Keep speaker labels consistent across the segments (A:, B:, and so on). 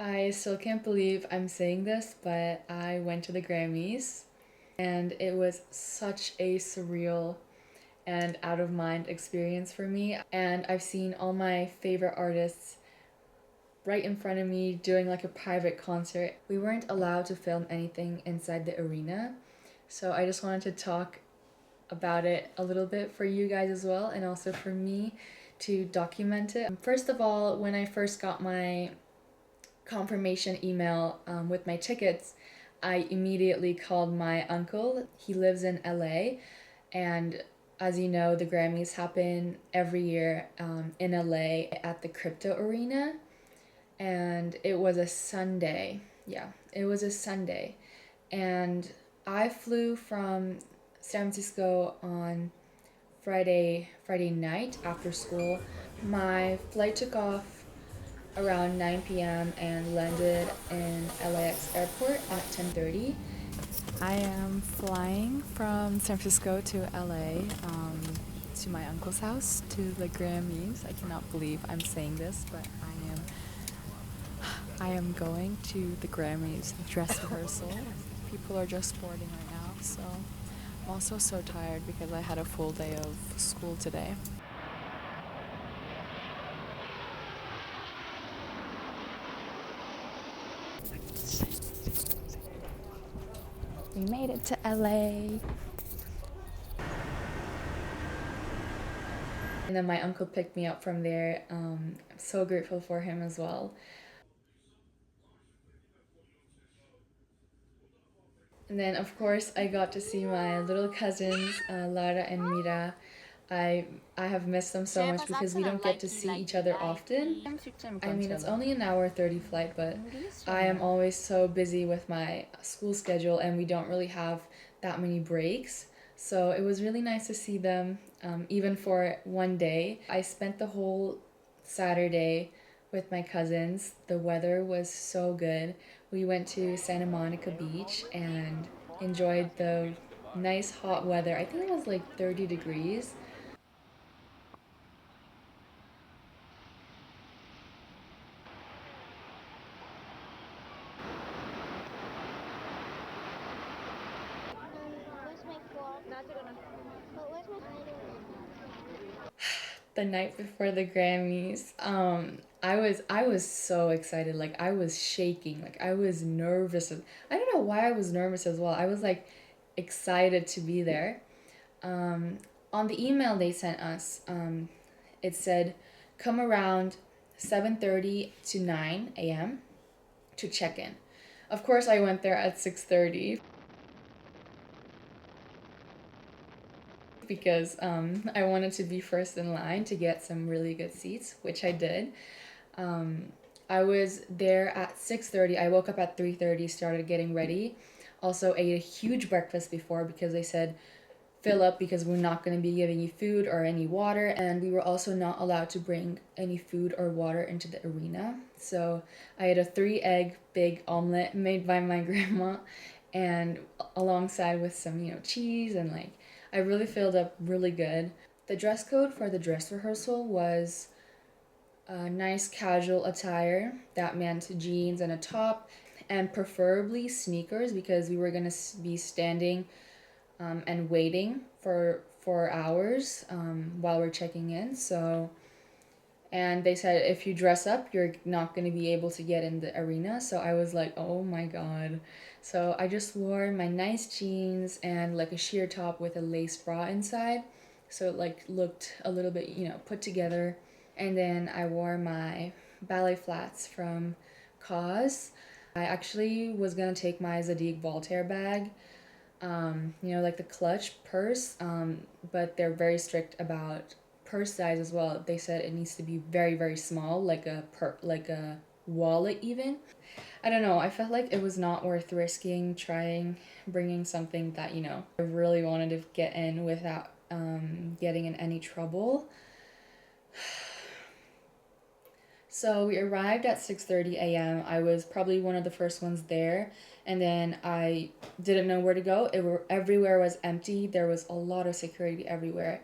A: I still can't believe I'm saying this, but I went to the Grammys and it was such a surreal and out of mind experience for me. And I've seen all my favorite artists right in front of me doing like a private concert. We weren't allowed to film anything inside the arena, so I just wanted to talk about it a little bit for you guys as well, and also for me to document it. First of all, when I first got my confirmation email with my tickets, I immediately called my uncle. He lives in LA, and as you know, the Grammys happen every year in LA at the Crypto Arena, and it was a Sunday. Yeah, it was a Sunday, and I flew from San Francisco on Friday night after school. My flight took off around 9 p.m. and landed in LAX airport at 10:30. I am flying from San Francisco to LA to my uncle's house to the Grammys. I cannot believe I'm saying this, but I am going to the Grammys dress rehearsal. People are just boarding right now, so I'm also so tired because I had a full day of school today. We made it to LA. And then my uncle picked me up from there. I'm so grateful for him as well. And then, of course, I got to see my little cousins, Lara and Mira. I I have missed them so much because we don't get to see each other often. I mean, it's only an hour 30 flight, but I am always so busy with my school schedule and we don't really have that many breaks. So it was really nice to see them, even for one day. I spent the whole Saturday with my cousins. The weather was so good. We went to Santa Monica Beach and enjoyed the nice hot weather. I think it was like 30 degrees. The night before the Grammys, I was so excited. Like I was shaking. Like I was nervous. I don't know why I was nervous as well. I was like excited to be there. Um, on the email they sent us, it said, "Come around 7:30 to 9 a.m. to check in." Of course, I went there at 6:30 because I wanted to be first in line to get some really good seats, which I did. Um, I was there at 6:30. I woke up at 3:30, started getting ready. Also ate a huge breakfast before because they said fill up because we're not going to be giving you food or any water, and we were also not allowed to bring any food or water into the arena. So I had a 3 egg big omelet made by my grandma, and alongside with some cheese, and like I really filled up really good. The dress code for the dress rehearsal was a nice casual attire that meant jeans and a top, and preferably sneakers because we were going to be standing and waiting for 4 hours while we're checking in. So, and they said if you dress up, you're not going to be able to get in the arena. So I was like, oh my god. So I just wore my nice jeans and like a sheer top with a lace bra inside. So it like looked a little bit, put together. And then I wore my ballet flats from Cause. I actually was gonna take my Zadig Voltaire bag, like the clutch purse, but they're very strict about purse size as well. They said it needs to be very, very small, like a wallet even. I don't know. I felt like it was not worth risking trying bringing something that I really wanted to get in without getting in any trouble. So we arrived at 6:30 a.m. I was probably one of the first ones there, and then I didn't know where to go. Everywhere was empty. There was a lot of security everywhere.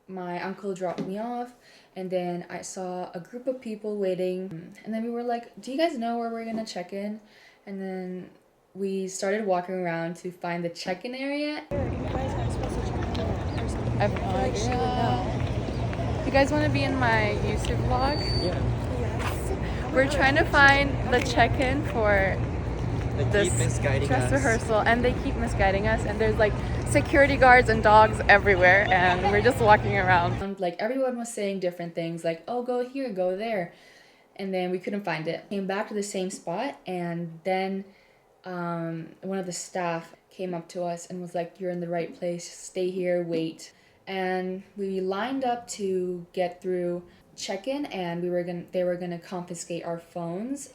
A: My uncle dropped me off, and then I saw a group of people waiting, and then we were like, do you guys know where we're gonna check in? And then we started walking around to find the check-in area.
B: You guys are supposed to check in or
A: I
B: something. I feel like she would know.
A: Do you guys want to be in my YouTube vlog?
C: Yeah.
B: Yes.
A: We're trying to find the check-in for
C: They keep
A: this
C: misguiding
A: dress
C: us.
A: rehearsal, and they keep misguiding us, and there's like security guards and dogs everywhere, and we're just walking around. Like everyone was saying different things, like, oh, go here, go there, and then we couldn't find it. Came back to the same spot, and then one of the staff came up to us and was like, you're in the right place, stay here, wait. And we lined up to get through check-in, and they were gonna confiscate our phones.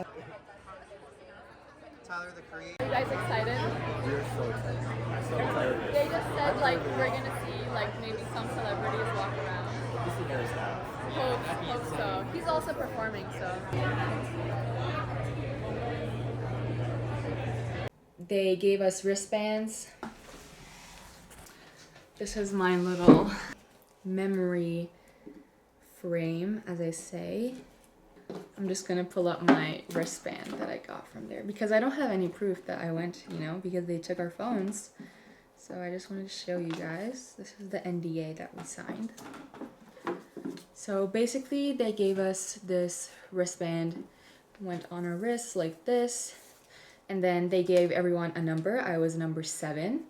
C: Tyler, the creator.
A: Are you guys excited?
C: We're so excited. So excited.
A: They just said like we're gonna see like maybe some celebrities walk around.
C: This is their staff.
A: Hope so. He's also performing, so. They gave us wristbands. This is my little memory frame, as I say. I'm just gonna pull up my wristband that I got from there because I don't have any proof that I went, because they took our phones. So I just wanted to show you guys. This is the NDA that we signed. So basically they gave us this wristband, went on our wrists like this, and then they gave everyone a number. I was number 7.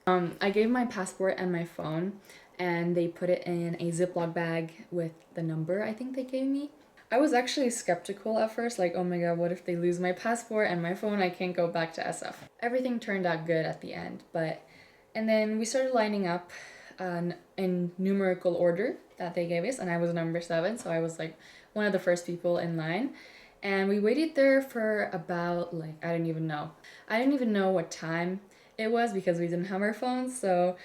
A: I gave my passport and my phone, and they put it in a Ziploc bag with the number I think they gave me. I was actually skeptical at first, like, oh my god, what if they lose my passport and my phone? I can't go back to SF. Everything turned out good at the end, and then we started lining up in numerical order that they gave us, and I was number 7, so I was like one of the first people in line. And we waited there for about, like, I didn't even know what time it was because we didn't have our phones, so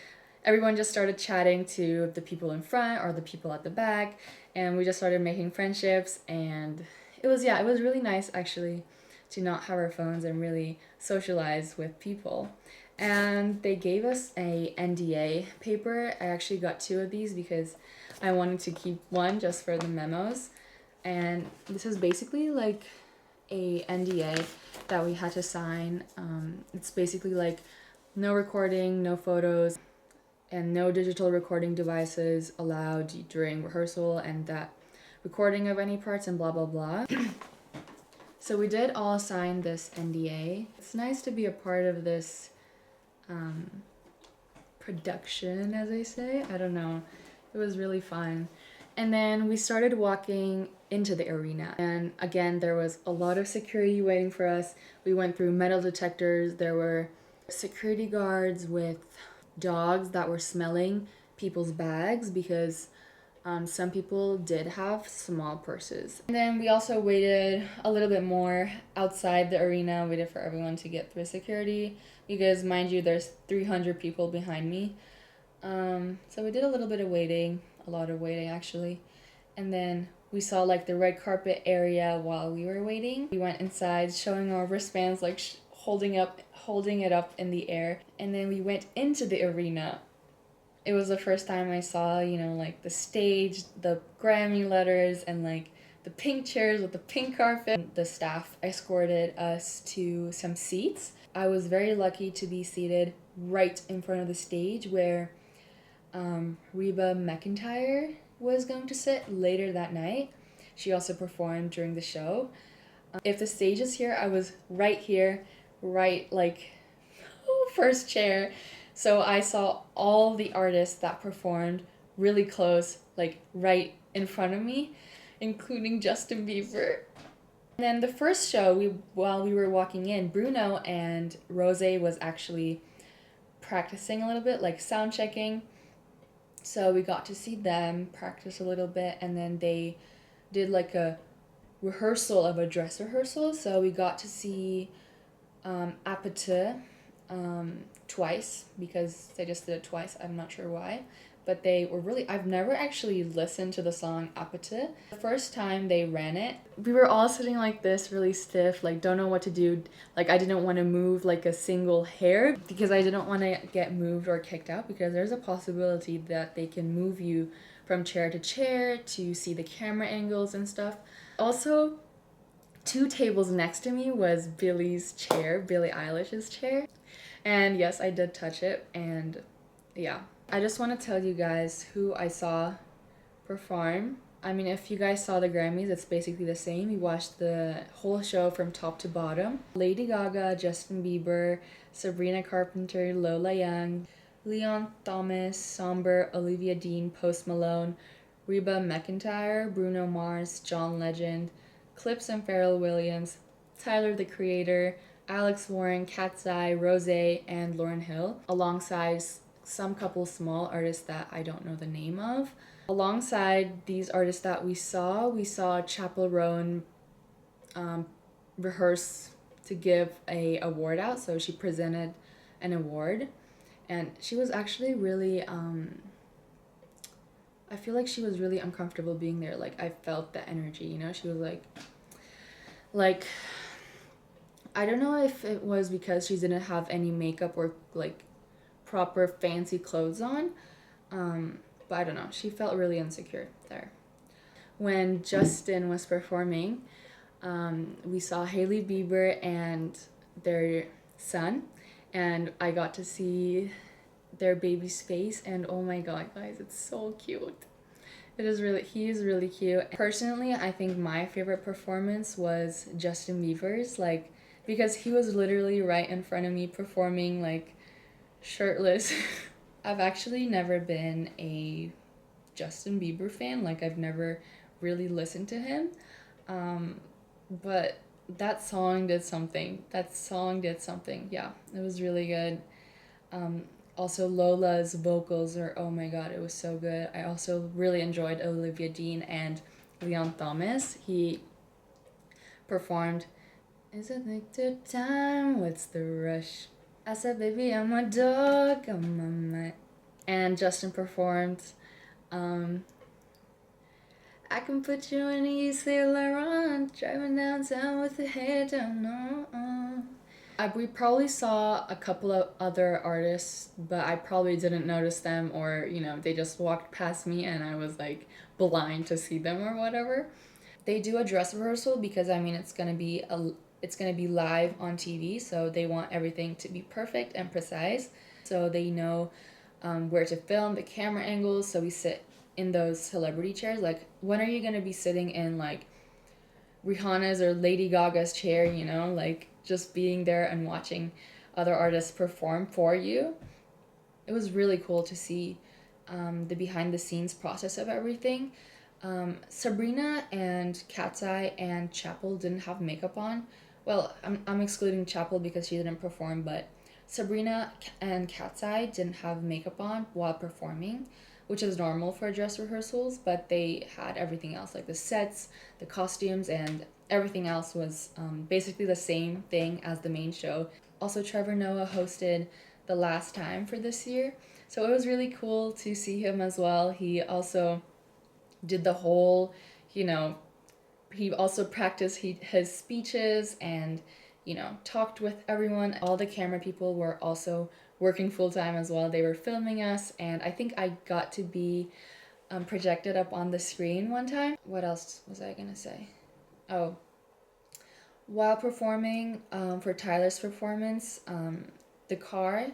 A: everyone just started chatting to the people in front or the people at the back, and we just started making friendships, and it was really nice actually to not have our phones and really socialize with people. And they gave us a NDA paper. I actually got 2 of these because I wanted to keep one just for the memos. And this is basically like a NDA that we had to sign. It's basically like no recording, no photos, and no digital recording devices allowed during rehearsal, and that recording of any parts and blah blah blah. So we did all sign this NDA. It's nice to be a part of this production, as they say. I don't know. It was really fun. And then we started walking into the arena. And again, there was a lot of security waiting for us. We went through metal detectors. There were security guards with dogs that were smelling people's bags because some people did have small purses. And then we also waited a little bit more outside the arena, waited for everyone to get through security because, mind you, there's 300 people behind me. So we did a little bit of waiting, a lot of waiting actually. And then we saw like the red carpet area while we were waiting. We went inside showing our wristbands, like holding it up in the air. And then we went into the arena. It was the first time I saw, like the stage, the Grammy letters, and like the pink chairs with the pink carpet. The staff escorted us to some seats. I was very lucky to be seated right in front of the stage where Reba McEntire was going to sit later that night. She also performed during the show. If the stage is here, I was right here, right like first chair. So I saw all the artists that performed really close, like right in front of me, including Justin Bieber. And then the first show, while we were walking in, Bruno and Rose was actually practicing a little bit, like sound checking. So we got to see them practice a little bit, and then they did like a rehearsal of a dress rehearsal. So we got to see Apathy twice because they just did it twice. I'm not sure why, but they were really, I've never actually listened to the song Apathy. The first time they ran it, we were all sitting like this, really stiff, like don't know what to do. Like I didn't want to move like a single hair because I didn't want to get moved or kicked out because there's a possibility that they can move you from chair to chair to see the camera angles and stuff. Also, 2 tables next to me was Billie Eilish's chair. And yes, I did touch it, and yeah. I just want to tell you guys who I saw perform. I mean, if you guys saw the Grammys, it's basically the same. We watched the whole show from top to bottom. Lady Gaga, Justin Bieber, Sabrina Carpenter, Lola Young, Leon Thomas, Somber, Olivia Dean, Post Malone, Reba McEntire, Bruno Mars, John Legend, Clips and Pharrell Williams, Tyler the Creator, Alex Warren, Cat's Eye, Rose, and Lauryn Hill, alongside some couple small artists that I don't know the name of. Alongside these artists that we saw Chapel Roan rehearse to give a award out. So she presented an award, and she was actually really I feel like she was really uncomfortable being there. Like, I felt the energy, you know? She was like I don't know if it was because she didn't have any makeup or like proper fancy clothes on, but I don't know. She felt really insecure there. When Justin was performing, we saw Hailey Bieber and their son, and I got to see their baby's face, and oh my god, guys, it's so cute. He is really cute. Personally, I think my favorite performance was Justin Bieber's, like, because he was literally right in front of me performing, like, shirtless. I've actually never been a Justin Bieber fan. Like, I've never really listened to him. But that song did something. Yeah, it was really good. Also, Lola's vocals are, oh my god, it was so good. I also really enjoyed Olivia Dean and Leon Thomas. He performed, "Is it addicted time? What's the rush? I said, baby, I'm a dog on my mind." And Justin performed, "I can put you in a sailor on, driving downtown with the head down, no." We probably saw a couple of other artists, but I probably didn't notice them, or, you know, they just walked past me and I was like blind to see them or whatever. They do a dress rehearsal because, I mean, it's gonna be live on TV, so they want everything to be perfect and precise. So they know where to film, the camera angles. So we sit in those celebrity chairs. Like, when are you gonna be sitting in like Rihanna's or Lady Gaga's chair? You know, like, just being there and watching other artists perform for you. It was really cool to see the behind the scenes process of everything. Sabrina and Cat's Eye and Chapel didn't have makeup on. Well, I'm excluding Chapel because she didn't perform, but Sabrina and Cat's Eye didn't have makeup on while performing, which is normal for dress rehearsals, but they had everything else, like the sets, the costumes, and everything else was basically the same thing as the main show. Also, Trevor Noah hosted the last time for this year, so it was really cool to see him as well. He also did the whole, you know, he also practiced his speeches and, you know, talked with everyone. All the camera people were also working full-time as well. They were filming us, and I think I got to be projected up on the screen one time. What else was I gonna say? Oh, while performing for Tyler's performance, the car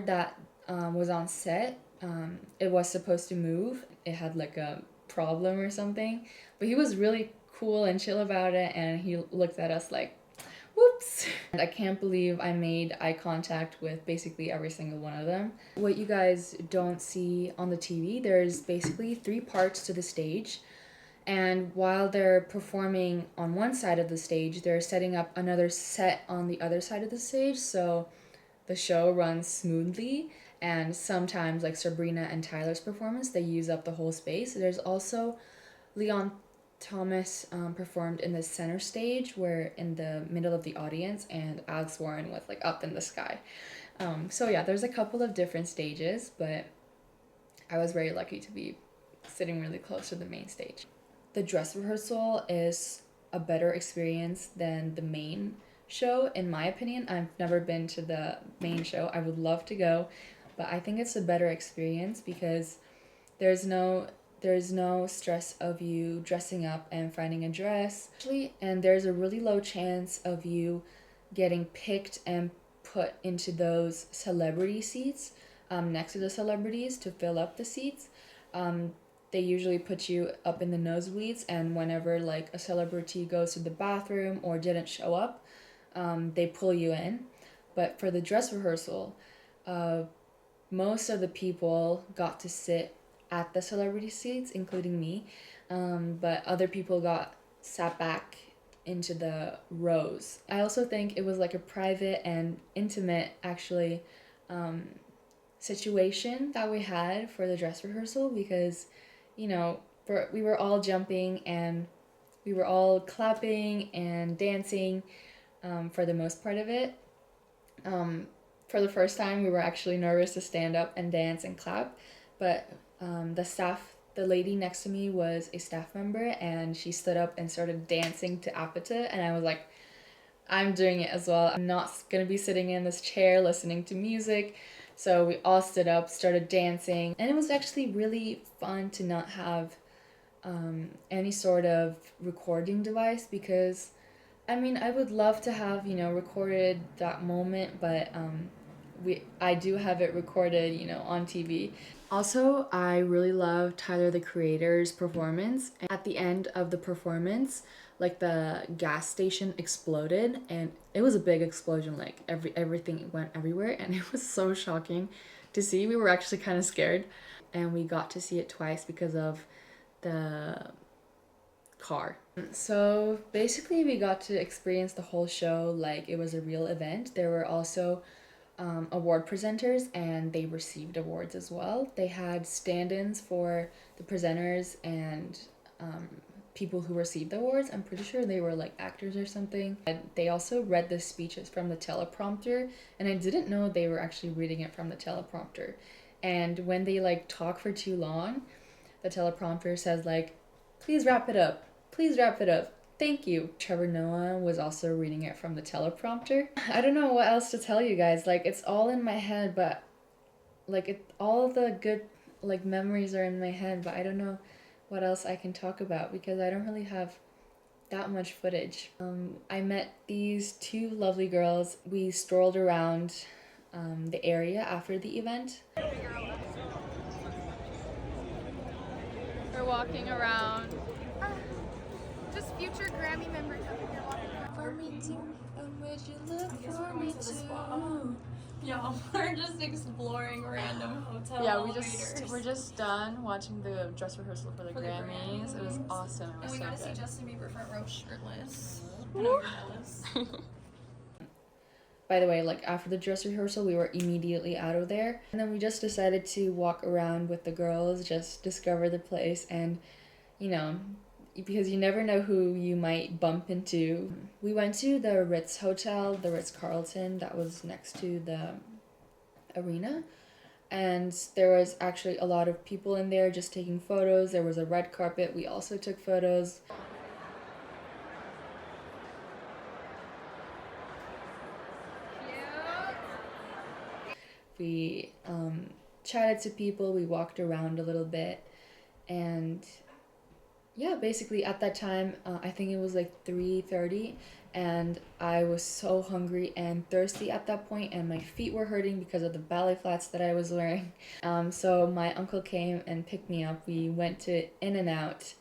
A: that was on set, it was supposed to move. It had like a problem or something, but he was really cool and chill about it, and he looked at us like, whoops. And I can't believe I made eye contact with basically every single one of them. What you guys don't see on the TV, there's basically 3 parts to the stage. And while they're performing on one side of the stage, they're setting up another set on the other side of the stage, so the show runs smoothly. And sometimes, like Sabrina and Tyler's performance, they use up the whole space. There's also Leon Thomas performed in the center stage, where in the middle of the audience, and Alex Warren was like up in the sky. So yeah, there's a couple of different stages, but I was very lucky to be sitting really close to the main stage. The dress rehearsal is a better experience than the main show, in my opinion. I've never been to the main show. I would love to go, but I think it's a better experience because There's no stress of you dressing up and finding a dress. Actually, and there's a really low chance of you getting picked and put into those celebrity seats next to the celebrities to fill up the seats. They usually put you up in the nosebleeds, and whenever like a celebrity goes to the bathroom or didn't show up, they pull you in. But for the dress rehearsal, most of the people got to sit at the celebrity seats, including me, but other people got sat back into the rows. I also think it was like a private and intimate, actually, situation that we had for the dress rehearsal because, we were all jumping and we were all clapping and dancing for the most part of it. For the first time, we were actually nervous to stand up and dance and clap, but the lady next to me was a staff member, and she stood up and started dancing to Apata, and I was like, I'm doing it as well. I'm not gonna be sitting in this chair listening to music. So we all stood up, started dancing, and it was actually really fun to not have any sort of recording device because, I would love to have, recorded that moment, but I do have it recorded, on TV. Also, I really love Tyler the Creator's performance. At the end of the performance, like the gas station exploded, and it was a big explosion. Like everything went everywhere, and it was so shocking to see. We were actually kind of scared, and we got to see it twice because of the car. So basically, we got to experience the whole show like it was a real event. There were also award presenters, and they received awards as well. They had stand-ins for the presenters and people who received the awards. I'm pretty sure they were like actors or something. And they also read the speeches from the teleprompter, and I didn't know they were actually reading it from the teleprompter. And when they like talk for too long, the teleprompter says like, please wrap it up, please wrap it up, thank you. Trevor Noah was also reading it from the teleprompter. I don't know what else to tell you guys. Like, it's all in my head, but like all the good like memories are in my head, but I don't know what else I can talk about because I don't really have that much footage. I met these two lovely girls. We strolled around the area after the event. We're walking around.
B: Just future Grammy members up here walking around.
A: For me too, and would you look for me too?
B: Yeah, we're just exploring random hotel
A: We're just done watching the dress rehearsal for the Grammys. It was awesome. It was
B: And we
A: so
B: got to see
A: good.
B: Justin Bieber front row shirtless. And overalls.
A: By the way, like after the dress rehearsal, we were immediately out of there. And then we just decided to walk around with the girls, just discover the place and, because you never know who you might bump into. We went to the Ritz Hotel, the Ritz-Carlton that was next to the arena. And there was actually a lot of people in there just taking photos. There was a red carpet. We also took photos. We chatted to people, we walked around a little bit, and yeah, basically at that time, I think it was like 3:30, and I was so hungry and thirsty at that point, and my feet were hurting because of the ballet flats that I was wearing. So my uncle came and picked me up. We went to In-N-Out.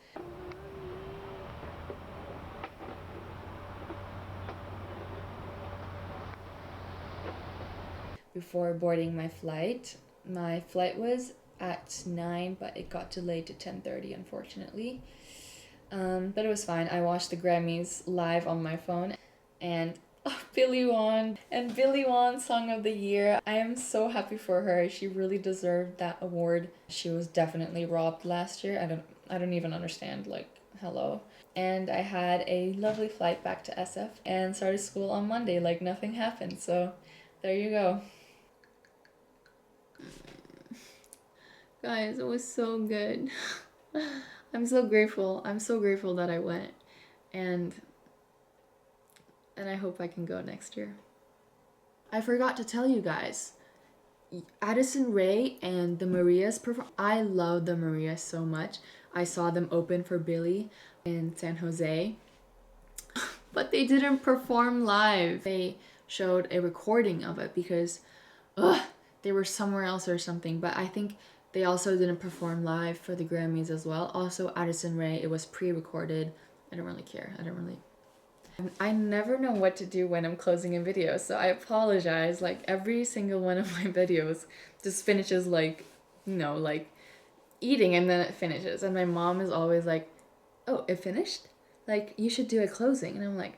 A: Before boarding my flight. My flight was at 9, but it got delayed to 10:30, unfortunately. But it was fine. I watched the Grammys live on my phone, and Billy won, and Billy won Song of the Year. I am so happy for her. She really deserved that award. She was definitely robbed last year. I don't even understand, like, hello. And I had a lovely flight back to SF and started school on Monday like nothing happened. So there you go. Guys, it was so good. I'm so grateful. I'm so grateful that I went. And I hope I can go next year. I forgot to tell you guys. Addison Rae and the Marias perform. I love the Marias so much. I saw them open for Billy in San Jose, but they didn't perform live. They showed a recording of it because they were somewhere else or something, but I think they also didn't perform live for the Grammys as well. Also, Addison Rae, it was pre-recorded. I don't really care. I never know what to do when I'm closing a video, so I apologize. Like, every single one of my videos just finishes like, like eating and then it finishes. And my mom is always like, oh, it finished? Like, you should do a closing. And I'm like,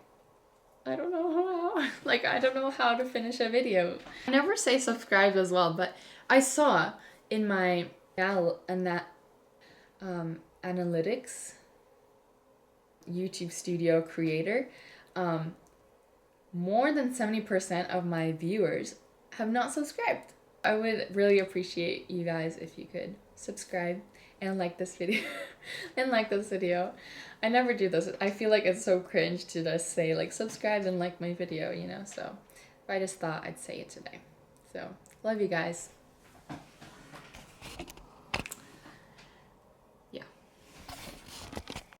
A: I don't know how. Like, I don't know how to finish a video. I never say subscribe as well, but I saw in my analytics YouTube studio creator, more than 70% of my viewers have not subscribed. I would really appreciate you guys if you could subscribe and like this video. I never do this. I feel like it's so cringe to just say like subscribe and like my video, so I just thought I'd say it today. So love you guys.